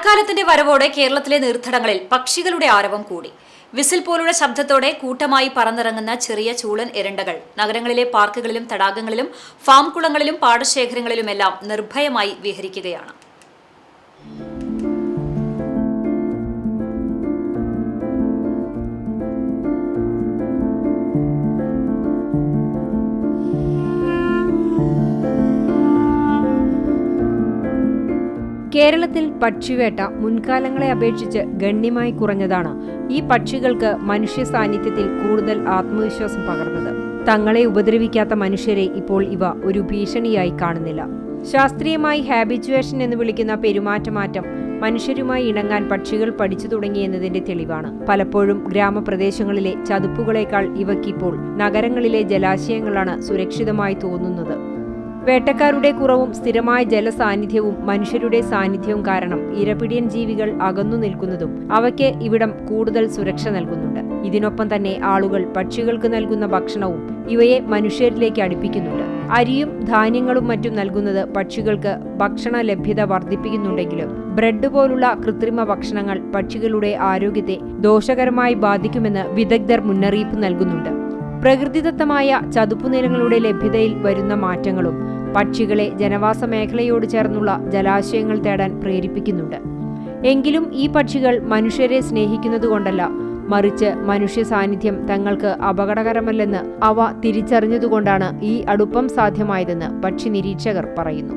മഴക്കാലത്തിന്റെ വരവോടെ കേരളത്തിലെ നീർത്തടങ്ങളിൽ പക്ഷികളുടെ ആരവം കൂടി. വിസിൽ പോലുള്ള ശബ്ദത്തോടെ കൂട്ടമായി പറന്നിറങ്ങുന്ന ചെറിയ ചൂളൻ എരണ്ടകൾ നഗരങ്ങളിലെ പാർക്കുകളിലും തടാകങ്ങളിലും ഫാം കുളങ്ങളിലും പാടശേഖരങ്ങളിലുമെല്ലാം നിർഭയമായി വിഹരിക്കുകയാണ്. കേരളത്തിൽ പക്ഷിവേട്ട മുൻകാലങ്ങളെ അപേക്ഷിച്ച് ഗണ്യമായി കുറഞ്ഞതാണ് ഈ പക്ഷികൾക്ക് മനുഷ്യ സാന്നിധ്യത്തിൽ കൂടുതൽ ആത്മവിശ്വാസം പകർന്നത്. തങ്ങളെ ഉപദ്രവിക്കാത്ത മനുഷ്യരെ ഇപ്പോൾ ഇവ ഒരു ഭീഷണിയായി കാണുന്നില്ല. ശാസ്ത്രീയമായി ഹാബിച്വേഷൻ എന്ന് വിളിക്കുന്ന പെരുമാറ്റമാറ്റം മനുഷ്യരുമായി ഇണങ്ങാൻ പക്ഷികൾ പഠിച്ചു തുടങ്ങിയെന്നതിന്റെ തെളിവാണ്. പലപ്പോഴും ഗ്രാമപ്രദേശങ്ങളിലെ ചതുപ്പുകളേക്കാൾ ഇവയ്ക്കിപ്പോൾ നഗരങ്ങളിലെ ജലാശയങ്ങളാണ് സുരക്ഷിതമായി തോന്നുന്നത്. വേട്ടക്കാരുടെ കുറവും സ്ഥിരമായ ജലസാന്നിധ്യവും മനുഷ്യരുടെ സാന്നിധ്യവും കാരണം ഇരപിടിയൻ ജീവികൾ അകന്നു നിൽക്കുന്നതും അവയ്ക്ക് ഇവിടം കൂടുതൽ സുരക്ഷ നൽകുന്നുണ്ട്. ഇതിനൊപ്പം തന്നെ ആളുകൾ പക്ഷികൾക്ക് നൽകുന്ന ഭക്ഷണവും ഇവയെ മനുഷ്യരിലേക്ക് അടുപ്പിക്കുന്നുണ്ട്. അരിയും ധാന്യങ്ങളും മറ്റും നൽകുന്നത് പക്ഷികൾക്ക് ഭക്ഷണ ലഭ്യത വർദ്ധിപ്പിക്കുന്നുണ്ടെങ്കിലും ബ്രെഡ് പോലുള്ള കൃത്രിമ ഭക്ഷണങ്ങൾ പക്ഷികളുടെ ആരോഗ്യത്തെ ദോഷകരമായി ബാധിക്കുമെന്ന് വിദഗ്ധർ മുന്നറിയിപ്പ് നൽകുന്നുണ്ട്. പ്രകൃതിദത്തമായ ചതുപ്പുനിലങ്ങളുടെ ലഭ്യതയിൽ വരുന്ന മാറ്റങ്ങളും പക്ഷികളെ ജനവാസ മേഖലയോട് ചേർന്നുള്ള ജലാശയങ്ങൾ തേടാൻ പ്രേരിപ്പിക്കുന്നുണ്ട്. എങ്കിലും ഈ പക്ഷികൾ മനുഷ്യരെ സ്നേഹിക്കുന്നതുകൊണ്ടല്ല, മറിച്ച് മനുഷ്യ സാന്നിധ്യം തങ്ങൾക്ക് അപകടകരമല്ലെന്ന് അവ തിരിച്ചറിഞ്ഞതുകൊണ്ടാണ് ഈ അടുപ്പം സാധ്യമായതെന്ന് പക്ഷി നിരീക്ഷകർ പറയുന്നു.